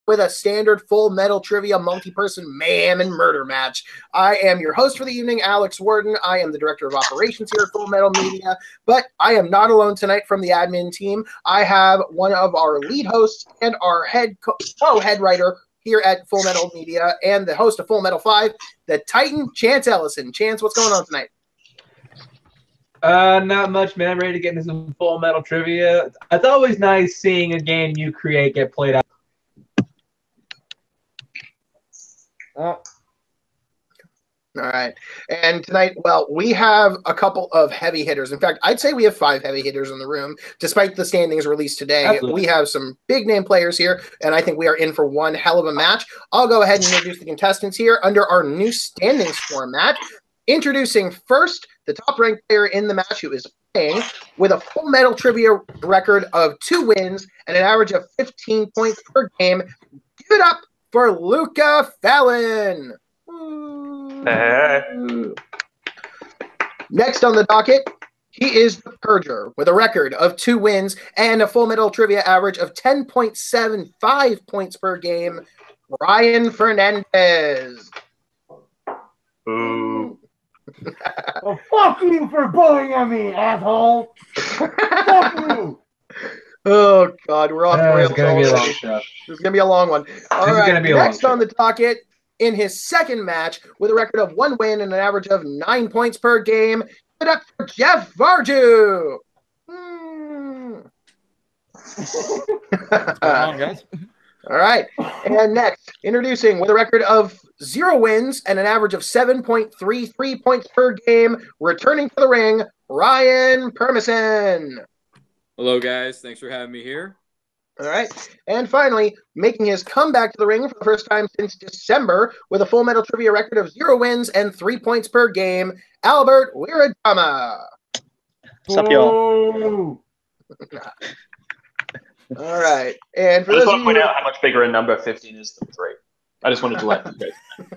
with a standard Full Metal Trivia multi-person mayhem and murder match. I am your host for the evening, Alex Worden. I am the Director of Operations here at Full Metal Media, but I am not alone tonight from the admin team. I have one of our lead hosts and our head writer here at Full Metal Media and the host of Full Metal 5, the Titan, Chance Ellison. Chance, what's going on tonight? Not much, man. I'm ready to get into some Full Metal Trivia. It's always nice seeing a game you create get played out. All right. And tonight, well, we have a couple of heavy hitters. In fact, I'd say we have 5 heavy hitters in the room. Despite the standings released today, Absolutely. We have some big name players here, and I think we are in for one hell of a match. I'll go ahead and introduce the contestants here under our new standings format. Introducing first, the top-ranked player in the match who is playing with a Full Metal Trivia record of 2 wins and an average of 15 points per game. Give it up for Luca Fallon. Next on the docket, he is the Purger with a record of 2 wins and a Full Metal Trivia average of 10.75 points per game. Brian Frenandez. Ooh. Well, fuck you for bullying at me, asshole. Fuck you. Oh, God, we're off the rails. It's going to be a long show. This is going to be a long one. All right, gonna be a next long on the docket, in his second match, with a record of 1 win and an average of 9 points per game, give it up for Jeff Varju. What's going on, guys? All right, and next, introducing with a record of 0 wins and an average of 7.33 points per game, returning to the ring, Ryan Permison. Hello, guys. Thanks for having me here. All right. And finally, making his comeback to the ring for the first time since December with a Full Metal Trivia record of 0 wins and 3 points per game, Albert Wiradharma. What's up, y'all? All right. And for I just those want of to point you... out how much bigger a number 15 is than 3. I just wanted to let you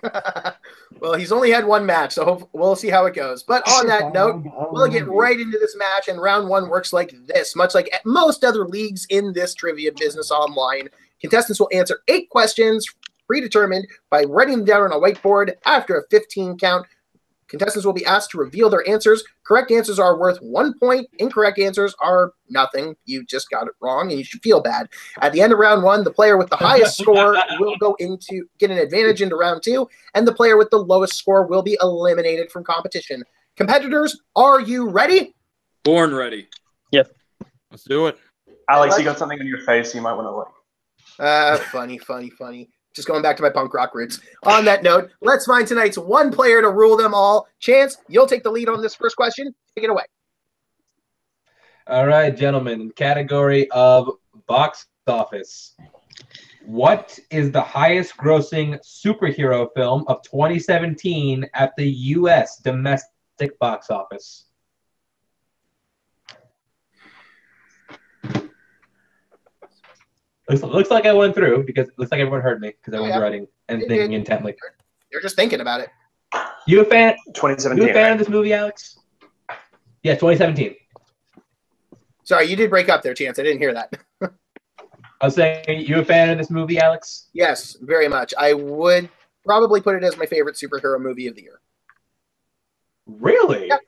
guys. Well, he's only had 1 match, so we'll see how it goes. But on that note, we'll get right into this match, and round 1 works like this. Much like most other leagues in this trivia business online, contestants will answer 8 questions predetermined by writing them down on a whiteboard. After a 15 count, contestants will be asked to reveal their answers. Correct answers are worth 1 point. Incorrect answers are nothing. You just got it wrong, and you should feel bad. At the end of round 1, the player with the highest score will get an advantage into round 2, and the player with the lowest score will be eliminated from competition. Competitors, are you ready? Born ready. Yep. Let's do it. Alex, you got something on your face you might want to like. Funny. Just going back to my punk rock roots. On that note, let's find tonight's one player to rule them all. Chance, you'll take the lead on this first question. Take it away. All right, gentlemen. Category of box office. What is the highest grossing superhero film of 2017 at the U.S. domestic box office? Looks like I went through because it looks like everyone heard me because everyone's writing and thinking intently. You're just thinking about it. You a fan? 2017. You a fan of this movie, Alex? Yeah, 2017. Sorry, you did break up there, Chance. I didn't hear that. I was saying, you a fan of this movie, Alex? Yes, very much. I would probably put it as my favorite superhero movie of the year. Really? Yep.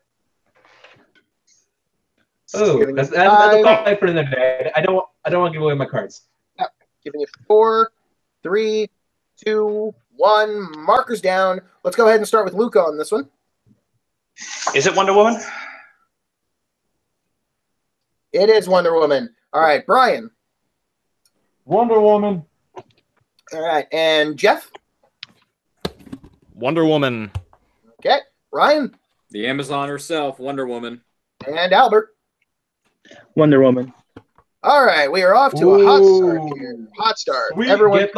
Oh, that's a fight for another day. I don't want to give away my cards. Yep. Giving you 4, 3, 2, 1. Markers down. Let's go ahead and start with Luca on this one. Is it Wonder Woman? It is Wonder Woman. All right, Brian. Wonder Woman. All right, and Jeff. Wonder Woman. Okay, Ryan. The Amazon herself, Wonder Woman. And Albert. Wonder Woman. All right, we are off to a hot start here. Hot start. Sweep, Everyone, get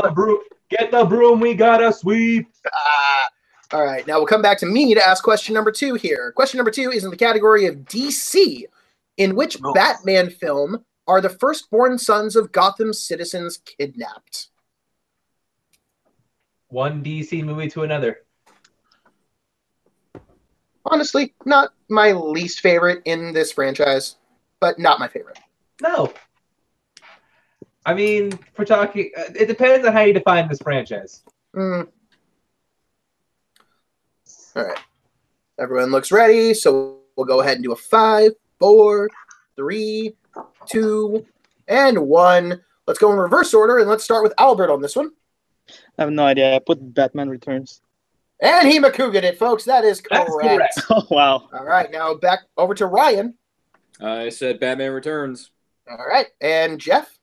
the broom. We gotta sweep. All right, now we'll come back to me to ask question number 2 here. Question number 2 is in the category of DC. In which Batman film are the firstborn sons of Gotham citizens kidnapped? One DC movie to another. Honestly, not my least favorite in this franchise, but not my favorite. No. I mean, for talking, it depends on how you define this franchise. All right. Everyone looks ready, so we'll go ahead and do a 5, 4, 3, 2, and 1. Let's go in reverse order, and let's start with Albert on this one. I have no idea. I put Batman Returns. And he McCougan it, folks. That is correct. That's correct. Oh, wow. All right, now back over to Ryan. I said Batman Returns. All right, and Jeff.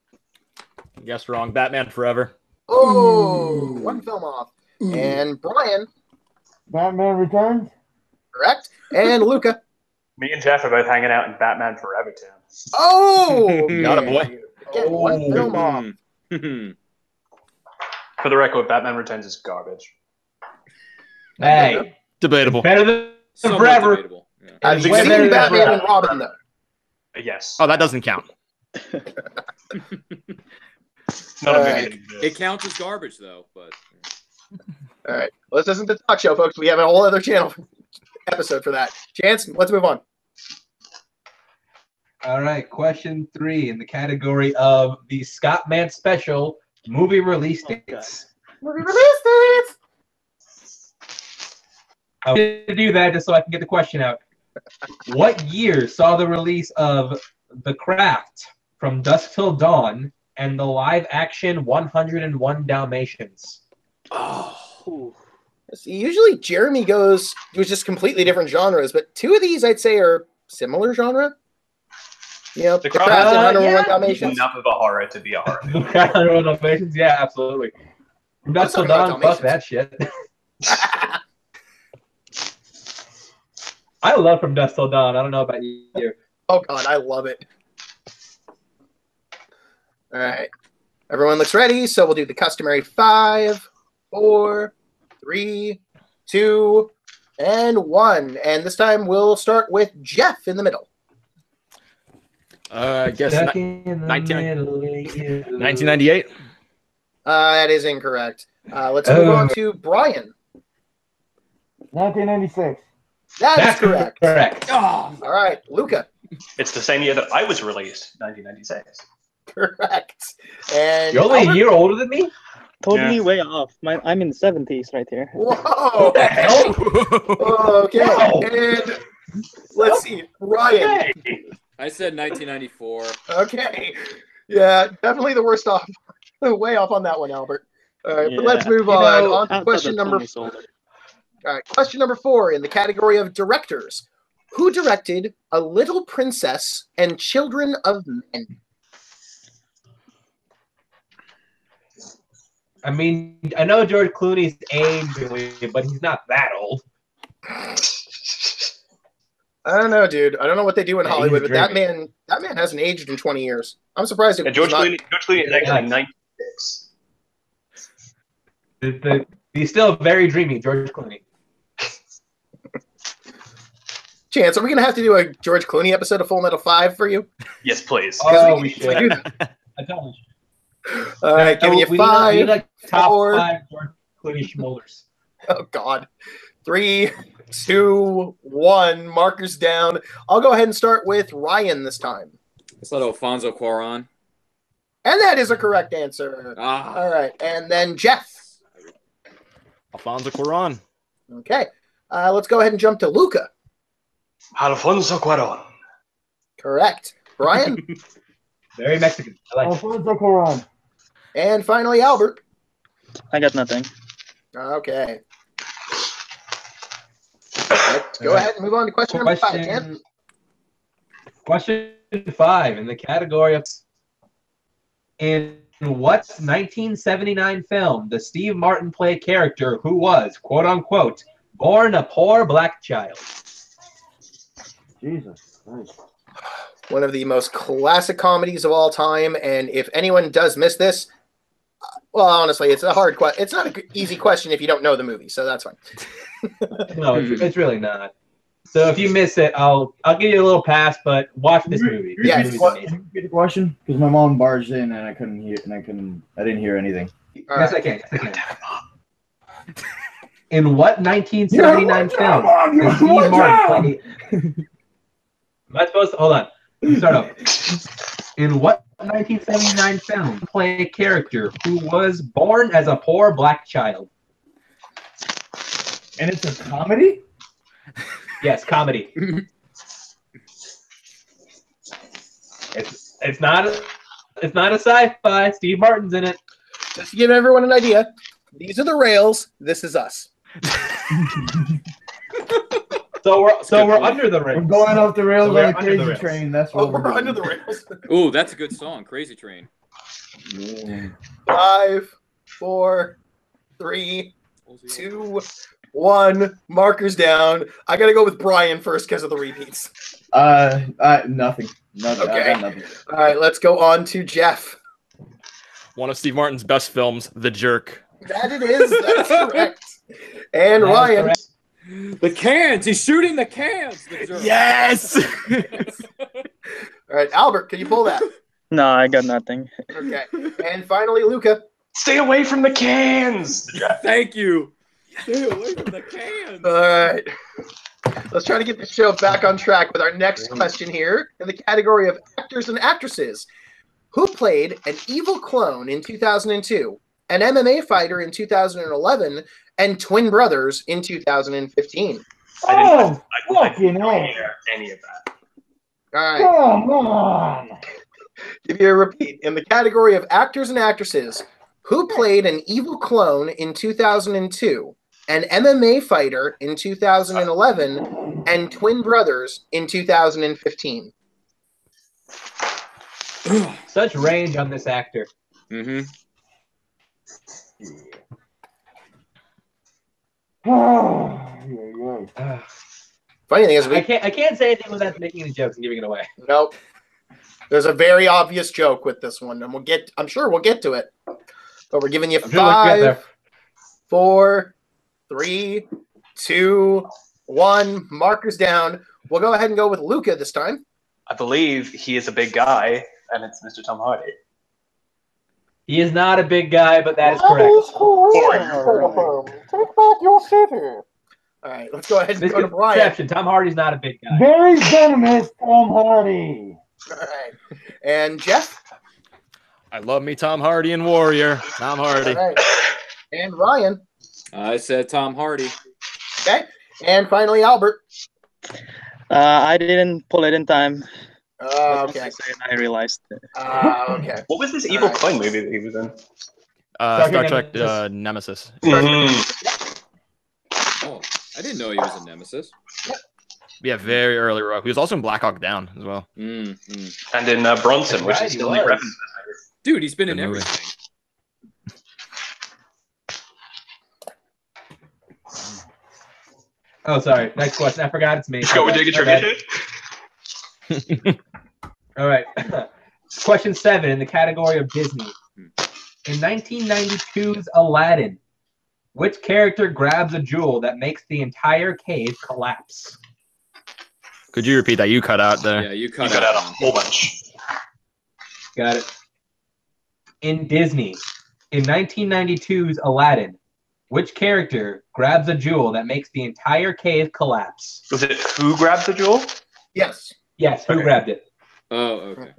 Guess wrong. Batman Forever. Oh, one film off. And Brian. Batman Returns. Correct. And Luca. Me and Jeff are both hanging out in Batman Forever Town. Oh, Got a boy. Again, one film off. For the record, Batman Returns is garbage. Hey, Debatable. better than Somewhat forever. debatable. Yeah. Have you Way seen better than Batman Forever. and Robin, though? Yes. Oh, that doesn't count. Not a all million. It counts as garbage, though. But All right. Well, this isn't the talk show, folks. We have a whole other channel episode for that. Chance, let's move on. All right, question 3 in the category of the Scott Man special movie release dates. Movie release dates. I'm going to do that just so I can get the question out. What year saw the release of The Craft, From Dusk Till Dawn, and the live-action 101 Dalmatians? Ooh. See, usually Jeremy goes with just completely different genres, but two of these I'd say are similar genre. You know, The Craft and 101 Dalmatians. Enough of a horror to be a horror. The Craft, 101 Dalmatians? Yeah, absolutely. From Dusk Till Let's talk Dawn, about fuck that shit. I love From Dusk Till Dawn. I don't know about you. Oh, God, I love it. All right. Everyone looks ready, so we'll do the customary 5, 4, 3, 2, and 1. And this time we'll start with Jeff in the middle. I guess Stuck in the 1998. That is incorrect. Let's move on to Brian. 1996. That's correct. Correct. All right, Luca. It's the same year that I was released, 1996. Correct. And You're only a Albert? year older than me? Totally Yeah. way off. I'm in the 70s right here. Whoa. What the hell? Okay. No. And let's see, Ryan. I said 1994. Okay. Yeah, definitely the worst off. Way off on that one, Albert. All right, but let's move on. On to Outside question of number. 20 older. All right, question number 4 in the category of directors. Who directed A Little Princess and Children of Men? I mean, I know George Clooney's age, but he's not that old. I don't know, dude. I don't know what they do in Yeah, Hollywood, he's but that man hasn't aged in 20 years. I'm surprised it And George was not. Clooney is actually Yeah. 96. He's still very dreamy, George Clooney. Chance, are we gonna have to do a George Clooney episode of Full Metal 5 for you? Yes, please. Oh, we we should. do that. I tell you. All right, giving you We 5. need like top 4. 5 George Clooney schmolders. Oh God. 3, 2, 1. Markers down. I'll go ahead and start with Ryan this time. I said Alfonso Cuarón. And that is a correct answer. Ah. All right. And then Jeff. Alfonso Cuarón. Okay. Let's go ahead and jump to Luca. Alfonso Cuarón. Correct. Brian. Very Mexican. I like it. Alfonso Cuarón. And finally, Albert. I got nothing. Okay. Let's go ahead and move on to question number 5. Chance. Question 5 in the category of in what 1979 film does Steve Martin play a character who was, quote unquote, born a poor black child? Jesus Christ. One of the most classic comedies of all time. And if anyone does miss this, well, honestly, it's a hard question. It's not an easy question if you don't know the movie, so that's fine. No, it's really not. So if you miss it, I'll give you a little pass, but watch this movie. This Yes. movie's amazing. Can you repeat the question? Because my mom barged in and I couldn't hear, I didn't hear anything. All Yes, right. I can. In what 1979 film does Steve Martin play? Am I supposed to hold on? Let me start over. In what 1979 film play a character who was born as a poor black child? And it's a comedy? Yes, comedy. It's not a sci-fi. Steve Martin's in it. Just to give everyone an idea, these are the rails. This is us. So we're under the rails. We're going off the rails So we're on a under the crazy rails. train. That's Oh, what we're doing. under the rails. Ooh, that's a good song. Crazy Train. 5, 4, 3, 2, 1. Markers down. I gotta go with Brian first because of the repeats. Nothing. Nothing. Okay. I got nothing. All right, let's go on to Jeff. One of Steve Martin's best films, The Jerk. That it is. That's correct. And That is Ryan. correct. The cans. He's shooting the cans. The jerk. Yes! All right, Albert, can you pull that? No, I got nothing. Okay. And finally, Luca. Stay away from the cans. Thank you. Stay away from the cans. All right. Let's try to get the show back on track with our next question here in the category of actors and actresses. Who played an evil clone in 2002, an MMA fighter in 2011, and twin brothers in 2015? Oh, fucking hell. Any of that. All right. Come on. Give you a repeat. In the category of actors and actresses, who played an evil clone in 2002, an MMA fighter in 2011, and twin brothers in 2015? Such range on this actor. Mm-hmm. Funny thing is, I can't say anything without making any jokes and giving it away. nope. There's a very obvious joke with this one, and I'm sure we'll get to it. But we're giving you I'm sure we'll get there. 5, 4, 3, 2, 1. Markers down. We'll go ahead and go with Luca this time. I believe he is a big guy, and it's Mr. Tom Hardy. He is not a big guy, but that is correct. Take back your city. All right, let's go ahead and go to Brian. Misconception. Tom Hardy's not a big guy. Very venomous, Tom Hardy. All right. And Jeff? I love me Tom Hardy and Warrior. Tom Hardy. All right. And Ryan? I said Tom Hardy. Okay. And finally, Albert? I didn't pull it in time. Okay. I realized it. Okay. What was this evil clone movie that he was in? Star Trek Nemesis. Oh, I didn't know he was a Nemesis. Yeah, very early rock. He was also in Black Hawk Down as well. Mm-hmm. And in Bronson, which is still in reference. Dude, he's been in Good movie. everything. Oh, sorry. Next question. I forgot it's me. Let's go with Dig Trivia. All right. Question 7 in the category of Disney. In 1992's Aladdin, which character grabs a jewel that makes the entire cave collapse? Could you repeat that? You cut out there. Yeah, you You cut got out a out. whole bunch. Got it. In Disney, in 1992's Aladdin, which character grabs a jewel that makes the entire cave collapse? Was it who grabbed the jewel? Yes. Yes, who Okay. grabbed it? Oh, okay.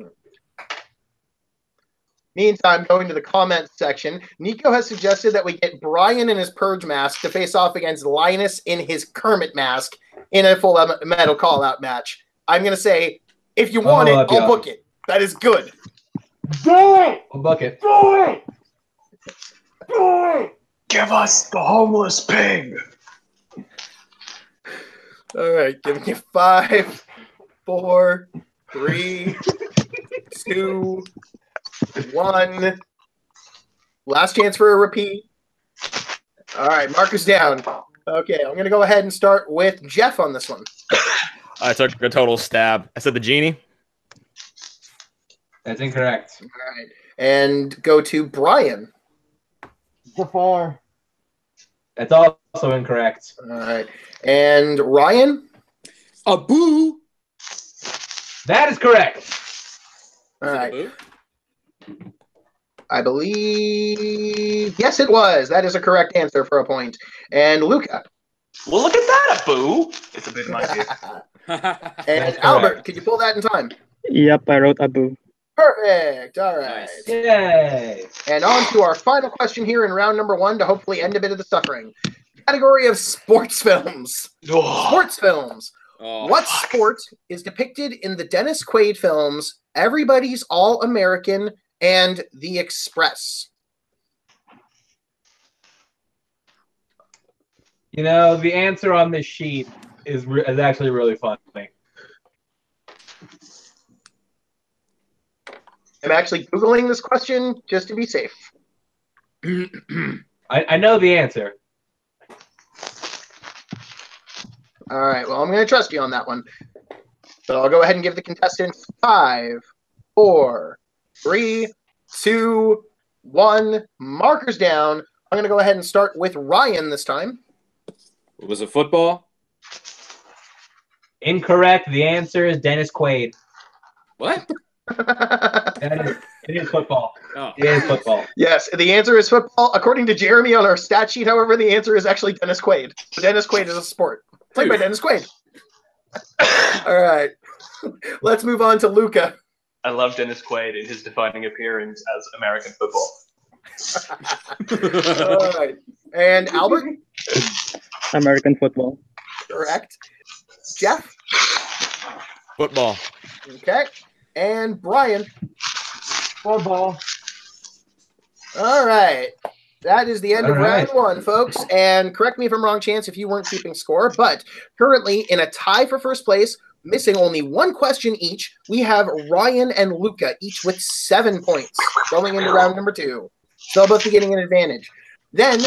Meantime, going to the comments section, Nico has suggested that we get Brian in his Purge mask to face off against Linus in his Kermit mask in a full metal call-out match. I'm going to say, if you want it, that'd be I'll book it. That is good. Do it! We'll book it. Do it! Do it! Give us the homeless pig. All right, giving you 5, 4, 3, 2, 1. Last chance for a repeat. All right, markers down. Okay, I'm going to go ahead and start with Jeff on this one. I took a total stab. I said the genie. That's incorrect. All right, and go to Brian. Jafar. That's also incorrect. All right, and Ryan. Abu. That is correct. All right, Abu? I believe yes, it was. That is a correct answer for a point. And Luca. Well, look at that, Abu. It's a bit mighty. And That's Albert, correct. could you pull that in time? Yep, I wrote Abu. Perfect. All right. Nice. Yay! And on to our final question here in round number 1 to hopefully end a bit of the suffering. Category of sports films. Oh, Sports films. Oh, What sport is depicted in the Dennis Quaid films Everybody's All American and The Express? You know, the answer on this sheet is actually really funny. I'm actually Googling this question just to be safe. I know the answer. All right, well, I'm going to trust you on that one. So I'll go ahead and give the contestants 5, 4, 3, 2, 1. Markers down. I'm going to go ahead and start with Ryan this time. was it football? Incorrect. The answer is Dennis Quaid. What? It is football. Oh, It is football. Yes, the answer is football. According to Jeremy on our stat sheet, however, the answer is actually Dennis Quaid. Dennis Quaid is a sport. Played by Dennis Quaid. All right. Let's move on to Luca. I love Dennis Quaid in his defining appearance as American football. All right. And Albert? American football. Correct. Jeff? Football. Okay. And Brian? Football. All right. That is the end of All right. round 1, folks. And correct me if I'm wrong, Chance, if you weren't keeping score. But currently, in a tie for first place, missing only 1 question each, we have Ryan and Luca, each with 7 points going into round number 2. So they'll both be getting an advantage. Then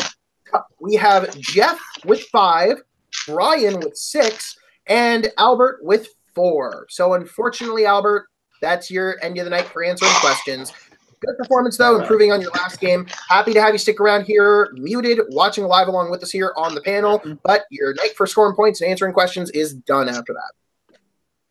we have Jeff with 5, Brian with 6, and Albert with 4. So unfortunately, Albert, that's your end of the night for answering questions. Good performance, though, improving on your last game. Happy to have you stick around here, muted, watching live along with us here on the panel. But your night for scoring points and answering questions is done after that.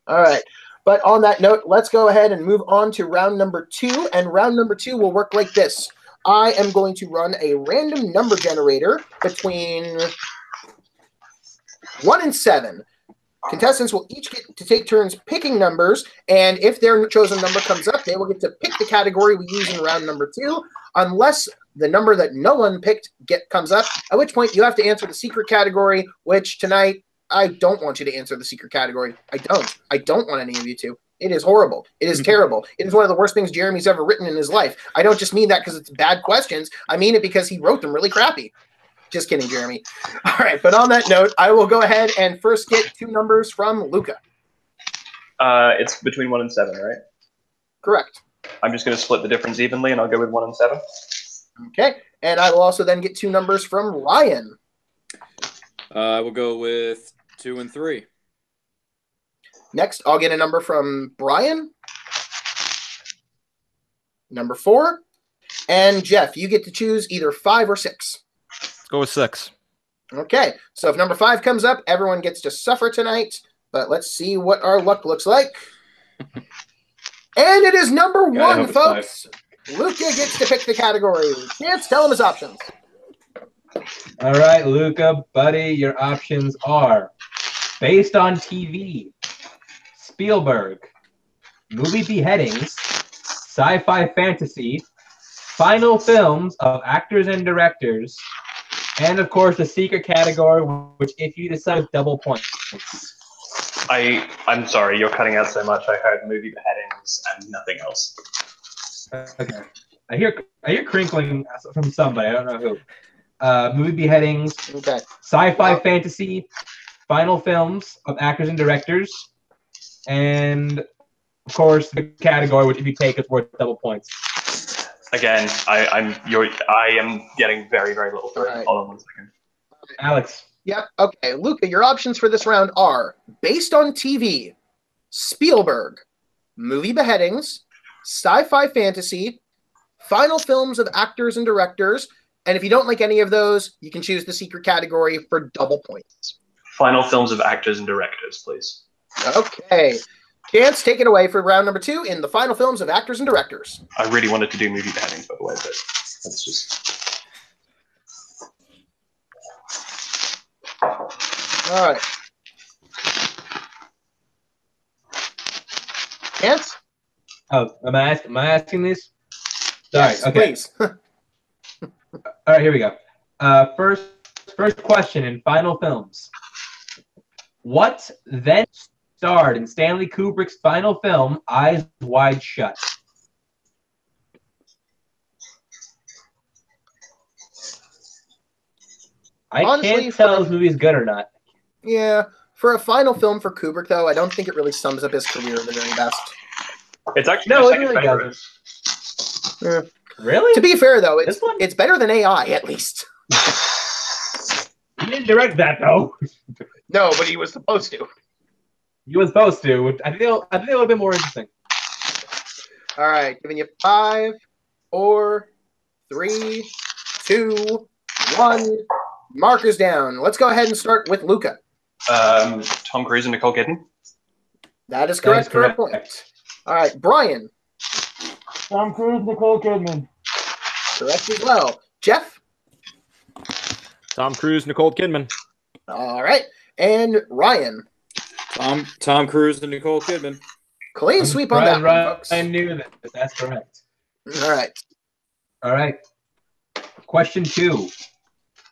All right. But on that note, let's go ahead and move on to round number 2. And round number 2 will work like this. I am going to run a random number generator between 1 and 7. Contestants will each get to take turns picking numbers, and if their chosen number comes up, they will get to pick the category we use in round number 2, unless the number that no one picked comes up, at which point you have to answer the secret category, which tonight, I don't want you to answer the secret category. I don't want any of you to. It is horrible. It is terrible. It is one of the worst things Jeremy's ever written in his life. I don't just mean that because it's bad questions. I mean it because he wrote them really crappy. Just kidding, Jeremy. All right, but on that note, I will go ahead and first get 2 numbers from Luca. It's between 1 and 7, right? Correct. I'm just going to split the difference evenly, and I'll go with 1 and 7. Okay, and I will also then get 2 numbers from Ryan. We'll go with 2 and 3. Next, I'll get a number from Brian. Number 4. And Jeff, you get to choose either 5 or 6. Let's go with 6. Okay, so if number 5 comes up, everyone gets to suffer tonight. But let's see what our luck looks like. And it is number 1, folks. Luca gets to pick the category. Chance, tell him his options. All right, Luca, buddy, your options are based on TV, Spielberg, movie beheadings, sci-fi fantasy, final films of actors and directors, and of course the secret category, which if you decide double points. I'm sorry, you're cutting out so much. I heard movie beheadings and nothing else. Okay. I hear crinkling from somebody. I don't know who. Movie beheadings, Okay. sci-fi fantasy, final films of actors and directors, and of course the category, which if you take is worth double points. Again, I am getting very, very little through. Right. Hold on 1 second. Alex. Yep. Okay, Luca, your options for this round are based on TV, Spielberg, movie beheadings, sci-fi fantasy, final films of actors and directors, and if you don't like any of those, you can choose the secret category for double points. Final films of actors and directors, please. Okay. Chance, take it away for round number 2 in the final films of actors and directors. I really wanted to do movie beheadings, by the way, but that's just... All right. Chance? Oh, am I asking these? Yes, Sorry. Okay. please. All right. Here we go. First question in final films. What then starred in Stanley Kubrick's final film, Eyes Wide Shut? Honestly, can't tell if this movie is good or not. Yeah, for a final film for Kubrick, though, I don't think it really sums up his career the very best. It's actually No, my it second really favorite. doesn't. Really? To be fair, though, This one? it's better than AI, at least. He didn't direct that though. No, but he was supposed to. He was supposed to. I think it would have been more interesting. All right, giving you 5, 4, 3, 2, 1. Markers down. Let's go ahead and start with Luca. Tom Cruise and Nicole Kidman. That is correct for a point. All right, Brian. Tom Cruise, Nicole Kidman. Correct as well. Jeff. Tom Cruise, Nicole Kidman. All right, and Ryan. Tom Cruise and Nicole Kidman. Clean sweep on that one, folks. I knew that. That's correct. All right. All right. Question 2.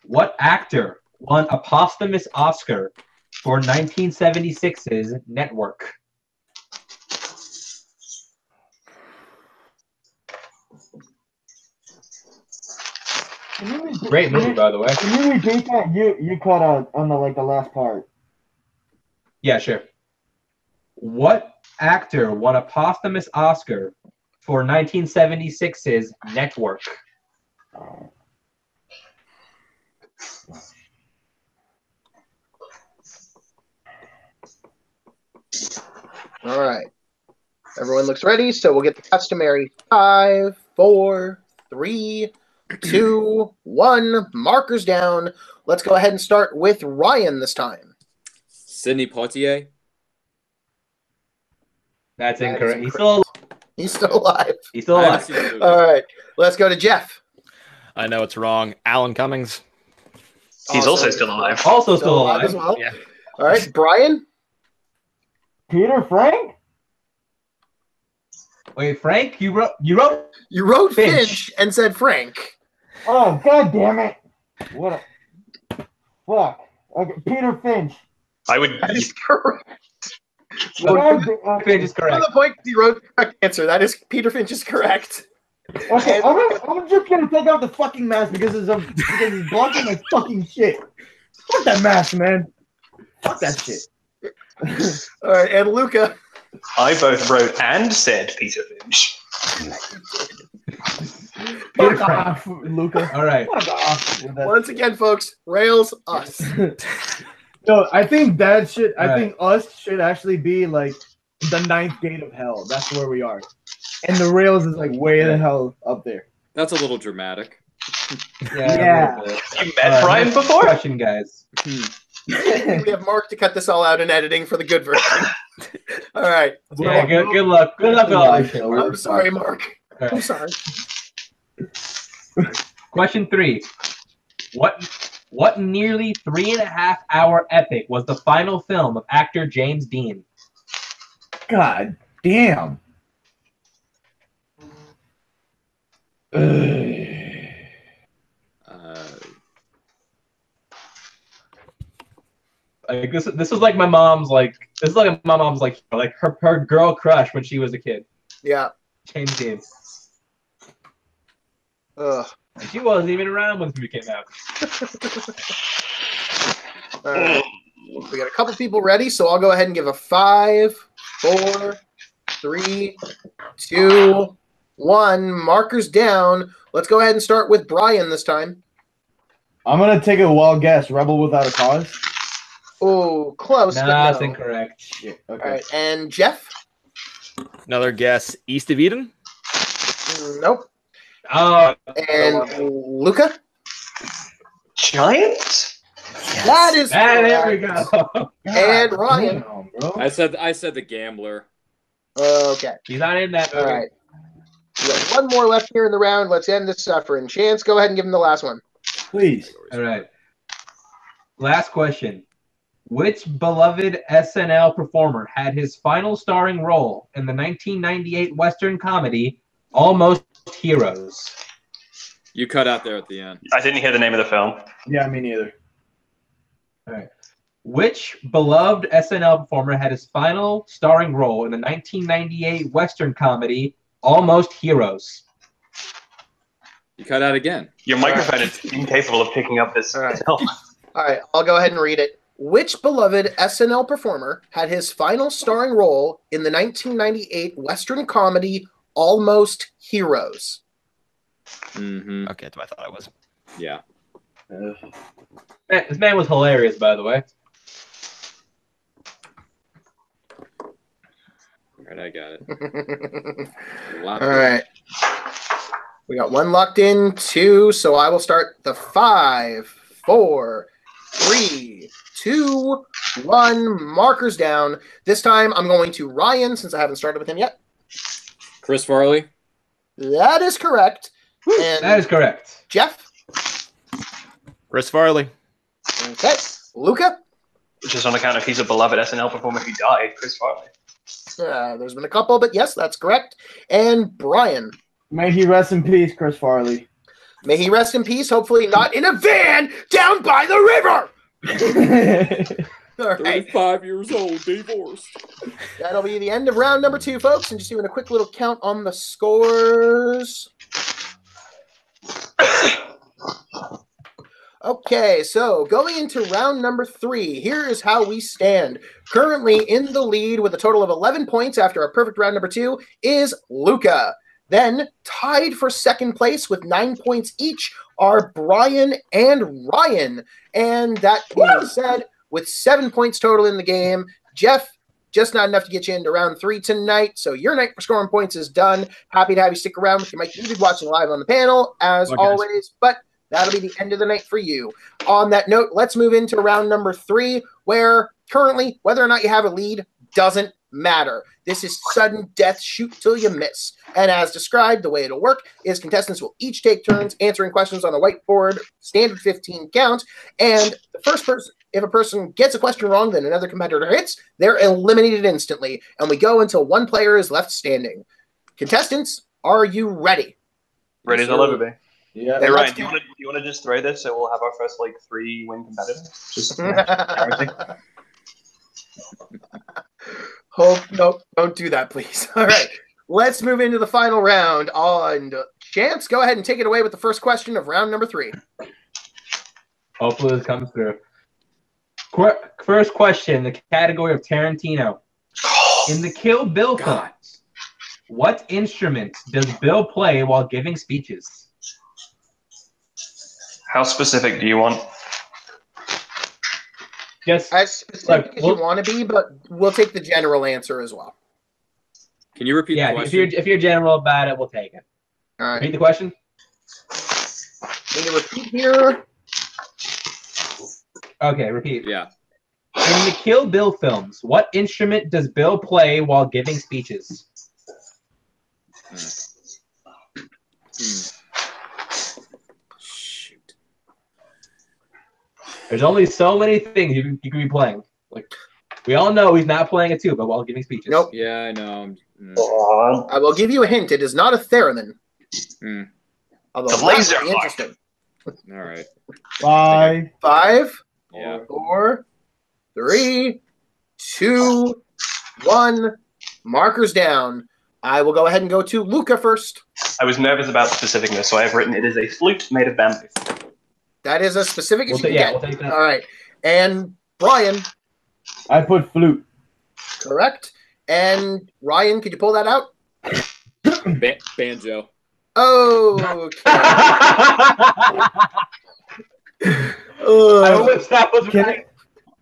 What actor won a posthumous Oscar for 1976's Network? Great movie, by the way. Can you repeat that? You cut out on the last part. Yeah, sure. What actor won a posthumous Oscar for 1976's Network? All right. Everyone looks ready, so we'll get the customary 5, 4, 3, 2, 1. Markers down. Let's go ahead and start with Ryan this time. Sidney Poitier. That's That is incorrect. He's still alive. He's still alive. He's still I haven't alive. seen the movie. All right. Let's go to Jeff. I know it's wrong. Alan Cummings. He's also still alive. Also still alive. as well. Yeah. All right, Brian. Peter Frank? Wait, Frank, you wrote You wrote Finch. Finch and said Frank. Oh, god damn it. What a... Fuck. Okay, Peter Finch. I would. That is correct. God Finch is For correct. the point, he wrote the correct answer. That is Peter Finch is correct. Okay, I'm just gonna take off the fucking mask because it's blocking my fucking shit. Fuck that mask, man. Fuck that shit. All right, and Luca. I both wrote and said Peter Finch. Fuck off, Luca. All right. Fuck off with that. Once again, folks, rails us. No, I think that should. I Right. think us should actually be like the 9th gate of hell. That's where we are, and the rails is like way the hell up there. That's a little dramatic. Yeah. a little bit. You met Brian next before? Question, guys. We have Mark to cut this all out in editing for the good version. All right. Yeah, good luck. Good luck with all this shit. I'm sorry, Mark. All I'm right. sorry. Question 3. What nearly 3.5-hour epic was the final film of actor James Dean? God damn. Like this is like my mom's her girl crush when she was a kid. Yeah. James Dean. Ugh. And she wasn't even around when the movie came out. All right. We got a couple people ready, so I'll go ahead and give a 5, 4, 3, 2, 1. Markers down. Let's go ahead and start with Brian this time. I'm gonna take a wild guess. Rebel Without a Cause. Oh, close. No, but that's no. incorrect. Shit. All Okay. right, and Jeff? Another guess. East of Eden. Nope. Oh, And Luca? Giant? That is there we correct. go. And Ryan. Damn, bro. I said the gambler. Okay. He's not in that All movie. right. We got one more left here in the round. Let's end this suffering. Chance, go ahead and give him the last one. Please. All right. Last question. Which beloved SNL performer had his final starring role in the 1998 Western comedy Almost Heroes? You cut out there at the end. I didn't hear the name of the film. Yeah, me neither. All right. Which beloved SNL performer had his final starring role in the 1998 Western comedy Almost Heroes? You cut out again. Your microphone is incapable of picking up this. All right. All right, I'll go ahead and read it. Which beloved SNL performer had his final starring role in the 1998 Western comedy Almost Heroes? Mm-hmm. Okay, that's what I thought it was. Yeah. This man was hilarious, by the way. All right, I got it. All right. We got one locked in, two, so I will start the 5, 4, 3, 2, 1. Markers down. This time I'm going to Ryan since I haven't started with him yet. Chris Farley. That is correct. And That is correct. Jeff. Chris Farley. Okay. Luca. Just on account of he's a beloved SNL performer who died, Chris Farley. There's been a couple, but yes, that's correct. And Brian. May he rest in peace, Chris Farley. May he rest in peace, hopefully not in a van down by the river. All right. 35 years old, divorced. That'll be the end of round number 2, folks. And just doing a quick little count on the scores. Okay, so going into round number 3, here is how we stand. Currently in the lead with a total of 11 points after a perfect round number 2 is Luca. Then, tied for second place with 9 points each are Brian and Ryan. And that being said, with 7 points total in the game, Jeff, just not enough to get you into round 3 tonight. So your night for scoring points is done. Happy to have you stick around with your mic. You'll be watching live on the panel, as always. But that'll be the end of the night for you. On that note, let's move into round number 3, where currently, whether or not you have a lead doesn't matter. This is sudden death, shoot till you miss. And as described, the way it'll work is contestants will each take turns answering questions on a whiteboard, standard 15 count, and the first person, if a person gets a question wrong, then another competitor hits, they're eliminated instantly, and we go until one player is left standing. Contestants, are you ready? Ready as I'll ever be. Yeah. Hey, Ryan, do you want to just throw this so we'll have our first, 3 win competitors? Just Nope, don't do that, please. All right, let's move into the final round. On Chance, go ahead and take it away with the first question of round number 3. Hopefully this comes through. First question, the category of Tarantino. In the Kill Bill films, what instrument does Bill play while giving speeches? How specific do you want? Just As specific as you want to be, but we'll take the general answer as well. Can you repeat the question? if you're general about it, we'll take it. All right. Repeat the question. Need to repeat here. Okay, repeat. Yeah. In the Kill Bill films, what instrument does Bill play while giving speeches? Shoot. There's only so many things you can be playing. Like, we all know he's not playing a tuba while giving speeches. Nope. Yeah, I know. I will give you a hint. It is not a theremin. Although The laser that's interesting. All right. 5. 5, Yeah. 4, 3, 2, 1. Markers down. I will go ahead and go to Luca first. I was nervous about specificness, so I have written it is a flute made of bamboo. That is as specific as you can we'll get. take that. All right. And Brian, I put flute. correct. And Ryan, could you pull that out? Banjo. Oh, okay. I wish that was right.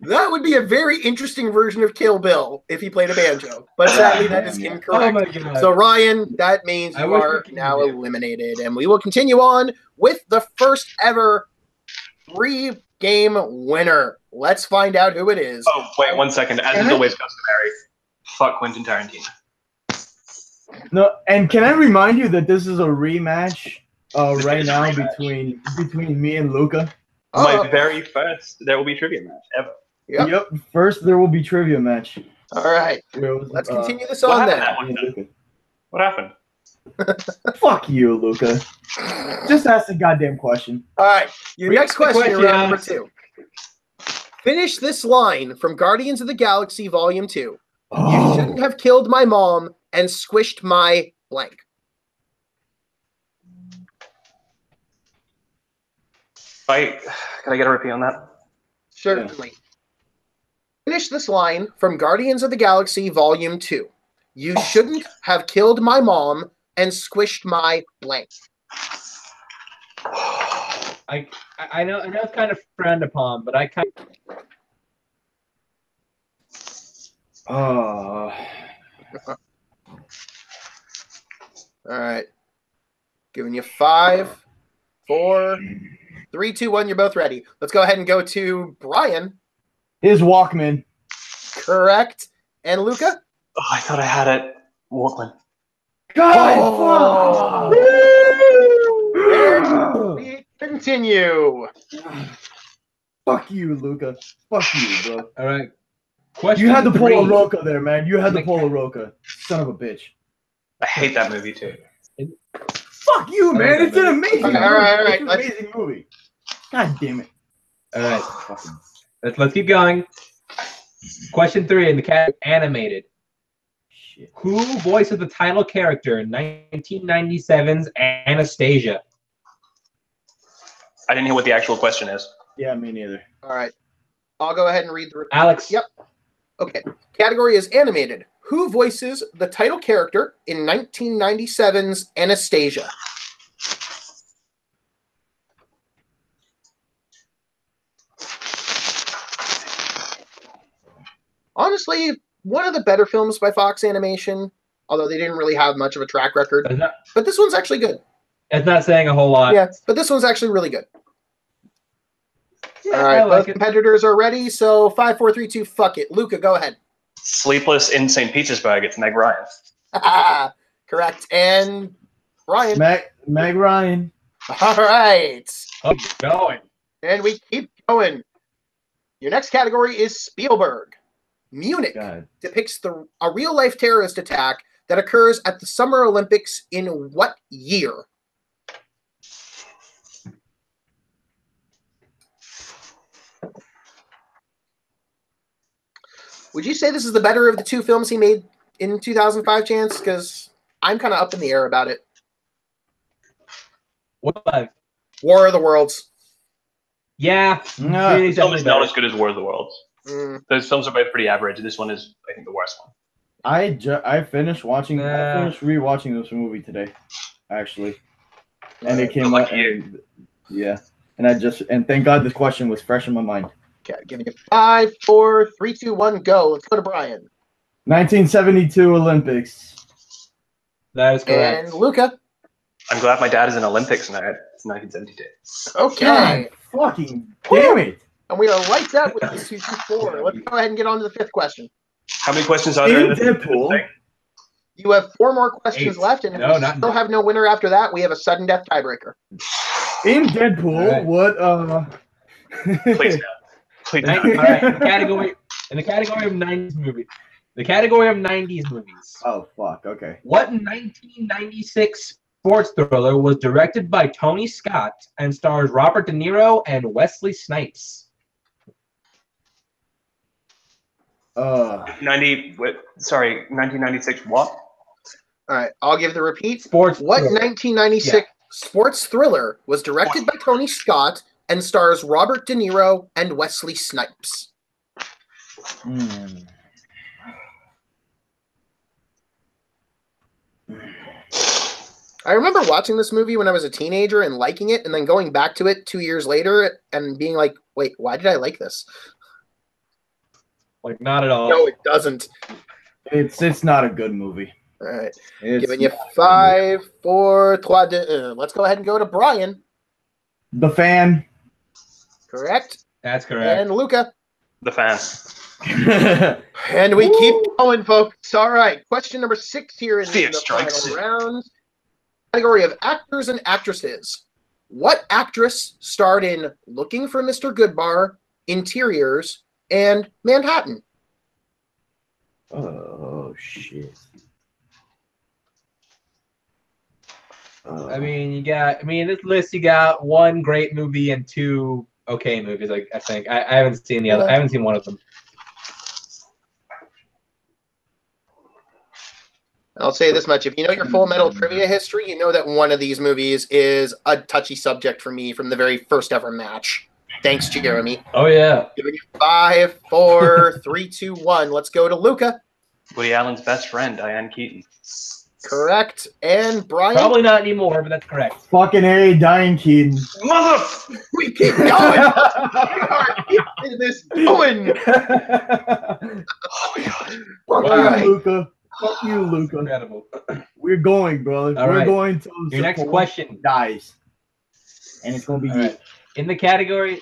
That would be a very interesting version of Kill Bill if he played a banjo. But sadly, that is incorrect. Oh my God. So, Ryan, that means I you wish are we could now do that. eliminated. And we will continue on with the first ever 3-game winner. Let's find out who it is. Oh, wait 1 second. As is always customary, fuck Quentin Tarantino. No, and can I remind you that this is a rematch right now between me and Luca? My very first There Will Be Trivia match ever. Yep. First, there will be trivia match. All right. Let's continue this on then. What happened? Fuck you, Luca. Just ask the goddamn question. All right. Your next question, question, round number Alex. 2. Finish this line from Guardians of the Galaxy Volume 2. You shouldn't have killed my mom and squished my blank. Can I get a repeat on that? Certainly. Finish this line from Guardians of the Galaxy Volume 2. You shouldn't have killed my mom and squished my blank. I know it's kind of frowned upon, but I kind of... All right. Giving you 5, 4, 3, 2, 1. You're both ready. Let's go ahead and go to Brian. His Walkman. Correct. And Luca? Oh, I thought I had it. Walkman. God! And we continue. Fuck you, Luca. Fuck you, bro. All right. Question You had to pull 3. a Roca there, man. You had to pull a Roca. Son of a bitch. I hate that movie too. Fuck you, man. It's an amazing movie. All right. It's an amazing movie. God damn it. All right. Let's keep going. Question 3 in the category animated. Shit. Who voices the title character in 1997's Anastasia? I didn't hear what the actual question is. Yeah, me neither. All right. I'll go ahead and read the report. Alex. Yep. Okay. Category is animated. Who voices the title character in 1997's Anastasia? Honestly, one of the better films by Fox Animation, although they didn't really have much of a track record. But this one's actually good. It's not saying a whole lot. Yeah, but this one's actually really good. Yeah, all right, I like both competitors are ready, so 5, 4, 3, 2, fuck it. Luca, go ahead. Sleepless in St. Petersburg. It's Meg Ryan. Correct. And Ryan. Meg Ryan. All right. Oh, going. And we keep going. Your next category is Spielberg. Munich depicts a real-life terrorist attack that occurs at the Summer Olympics in what year? Would you say this is the better of the two films he made in 2005, Chance? Because I'm kind of up in the air about it. What? War of the Worlds. Yeah. No, this film is not as good as War of the Worlds. Mm. Those films are both pretty average. This one is, I think, the worst one. I finished watching. I finished rewatching this movie today, actually, and it came out. Yeah, and thank God this question was fresh in my mind. Okay, giving you 5, 4, 3, 2, 1, go. Let's go to Brian. 1972 Olympics. That is correct. And Luca. I'm glad my dad is in Olympics now. It's 1972. Okay. God, fucking damn it. And we are lights out with this 2, 2, 4. Let's go ahead and get on to the 5th question. How many questions are there in Deadpool? You have 4 more questions left, and if we still have no winner after that, we have a sudden death tiebreaker. In Deadpool, what Please no. Please no. All right. In the category of 90s movies. The category of 90s movies. Oh fuck, okay. What 1996 sports thriller was directed by Tony Scott and stars Robert De Niro and Wesley Snipes? 1996 what? All right, I'll give the repeat. Sports What thriller. 1996 sports thriller was directed by Tony Scott and stars Robert De Niro and Wesley Snipes? I remember watching this movie when I was a teenager and liking it, and then going back to it 2 years later and being like, wait, why did I like this? Like, not at all. No, it doesn't. It's not a good movie. All right. Giving you 5, 4, 3, 2. Let's go ahead and go to Brian. The Fan. Correct. That's correct. And Luca. The Fan. And we keep going, folks. All right. Question number 6 here in Fear the strikes. final round. Category of actors and actresses. What actress starred in Looking for Mr. Goodbar, Interiors, and Manhattan. Oh shit. I mean, this list, you got one great movie and two okay movies. I think I haven't seen the other. I haven't seen one of them. I'll say this much. If you know your Full Metal trivia history, you know that one of these movies is a touchy subject for me from the very first ever match. Thanks, Jeremy. Oh, yeah. Giving you 5, 4, 3, 2, 1. Let's go to Luca. Woody Allen's best friend, Diane Keaton. Correct. And Brian? Probably not anymore, but that's correct. Fucking A, Diane Keaton. Mother! We keep going! We are keeping this going! Oh my god. Fuck All you, right. Luca. Fuck you, Luca. Incredible. We're going, brother. All We're right. going to Your next question. dies. And it's gonna be All right. In the category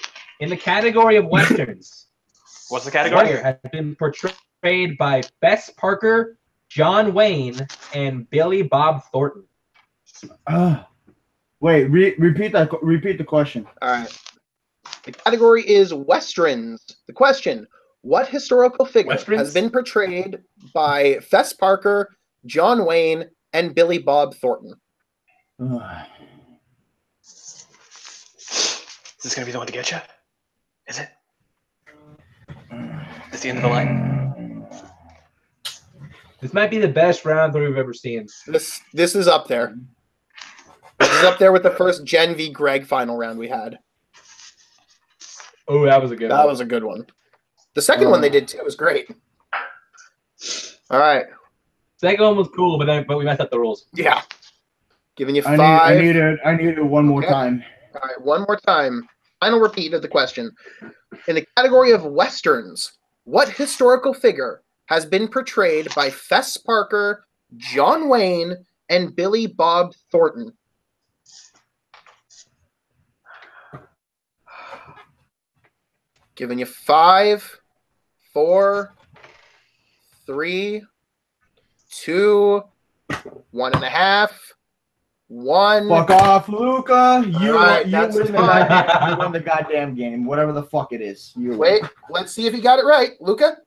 of westerns, What's the category? Warrior has been portrayed by Fess Parker, John Wayne, and Billy Bob Thornton. Wait, repeat the question. All right. The category is Westerns. The question, what historical figure Westerns? has been portrayed by Fess Parker, John Wayne, and Billy Bob Thornton? Is this gonna be the one to get you? Is it? Is this the end of the line? This might be the best round three we've ever seen. This is up there. This is up there with the first Jen v. Greg final round we had. Oh, that was a good That one. was a good one. The second one they did too was great. All right. Second one was cool, but we messed up the rules. Yeah. Giving you 5. I need it one more Okay. time. All right, one more time. Final repeat of the question. In the category of Westerns, what historical figure has been portrayed by Fess Parker, John Wayne, and Billy Bob Thornton? Giving you 5, 4, 3, 2, 1.5, 1. Fuck off, Luca. You right, win that's the fine. goddamn, you win the goddamn game, whatever the fuck it is. You Wait, let's see if you got it right. Luca?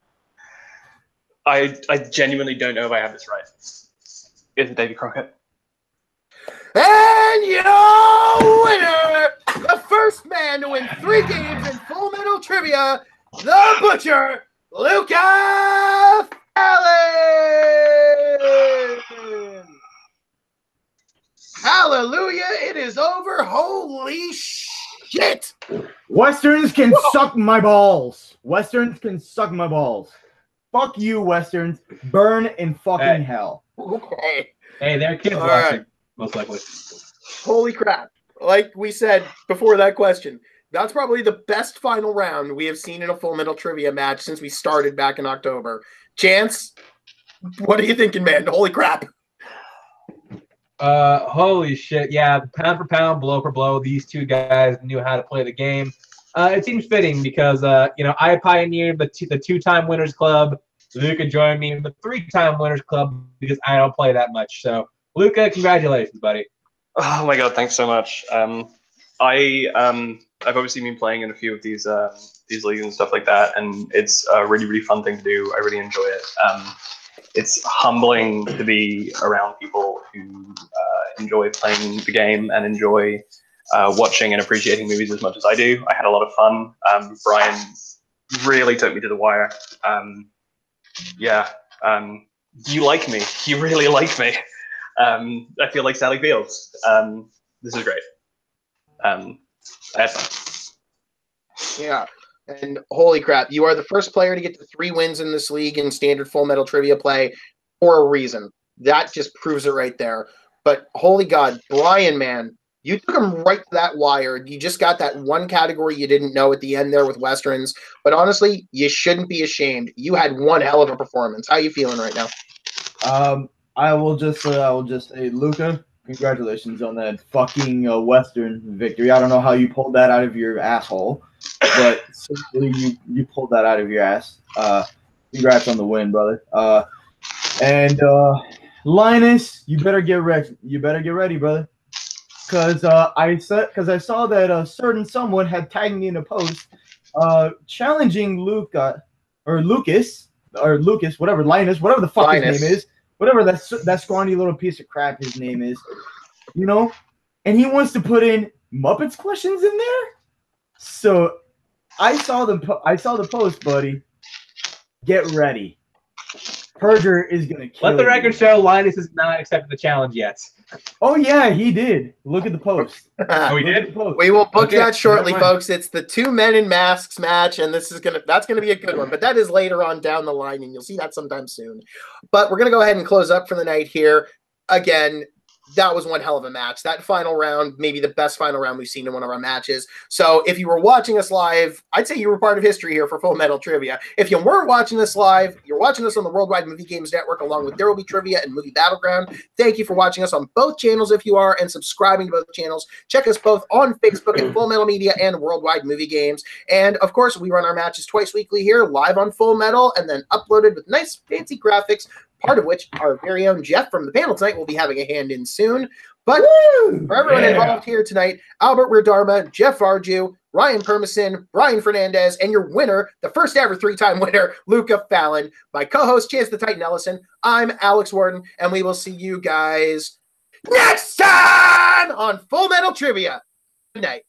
I genuinely don't know if I have this right. Is it Davy Crockett? And your winner, the first man to win 3 games in Full Metal Trivia, the Butcher, Luca Fallon! Hallelujah, it is over. Holy shit! Westerns can suck my balls. Westerns can suck my balls. Fuck you, Westerns. Burn in fucking hell. Okay. Hey, there are kids All watching, right. most likely. Holy crap. Like we said before that question, that's probably the best final round we have seen in a Full Metal Trivia match since we started back in October. Chance, what are you thinking, man? Holy crap. Holy shit. Yeah, pound for pound, blow for blow, these two guys knew how to play the game. It seems fitting because, I pioneered the two-time winners club. Luca joined me in the 3-time winners club because I don't play that much. So, Luca, congratulations, buddy. Oh my god, thanks so much. I've obviously been playing in a few of these leagues and stuff like that, and it's a really, really fun thing to do. I really enjoy it. It's humbling to be around people who enjoy playing the game and enjoy watching and appreciating movies as much as I do. I had a lot of fun. Brian really took me to the wire. You like me. You really like me. I feel like Sally Fields. This is great. I had fun. Yeah. And holy crap, you are the first player to get to 3 wins in this league in standard Full Metal Trivia play for a reason. That just proves it right there. But holy God, Brian, man, you took him right to that wire. You just got that one category you didn't know at the end there with Westerns. But honestly, you shouldn't be ashamed. You had one hell of a performance. How are you feeling right now? I will just say, Luca, congratulations on that fucking Western victory. I don't know how you pulled that out of your asshole, but certainly you pulled that out of your ass. Congrats on the win, brother. And Linus, you better get ready. You better get ready, brother. Because I saw that a certain someone had tagged me in a post challenging Luca or Lucas, whatever, Linus, whatever the fuck Linus. his name is, whatever that scrawny little piece of crap his name is, you know, and he wants to put in Muppets questions in there. So I saw the post, buddy. Get ready. Purger is gonna kill Let the you. record show Linus has not accepted the challenge yet. Oh yeah, he did. Look at the post. Oh, he Look at did? the post. We will book Okay, that shortly, never mind. folks. It's the 2 men in masks match, and that's gonna be a good one. But that is later on down the line, and you'll see that sometime soon. But we're gonna go ahead and close up for the night here. Again, that was one hell of a match. That final round, maybe the best final round we've seen in one of our matches. So if you were watching us live, I'd say you were part of history here for Full Metal Trivia. If you weren't watching this live, you're watching us on the Worldwide Movie Games Network along with There Will Be Trivia and Movie Battleground. Thank you for watching us on both channels if you are, and subscribing to both channels. Check us both on Facebook at Full Metal Media and Worldwide Movie Games. And of course, we run our matches twice weekly here, live on Full Metal, and then uploaded with nice fancy graphics, part of which our very own Jeff from the panel tonight will be having a hand in soon. But for everyone involved here tonight, Albert Wirdharma, Jeff Varju, Ryan Permison, Brian Frenandez, and your winner, the first ever 3-time winner, Luca Fallon. My co-host, Chance the Titan Ellison. I'm Alex Worden, and we will see you guys next time on Full Metal Trivia. Good night.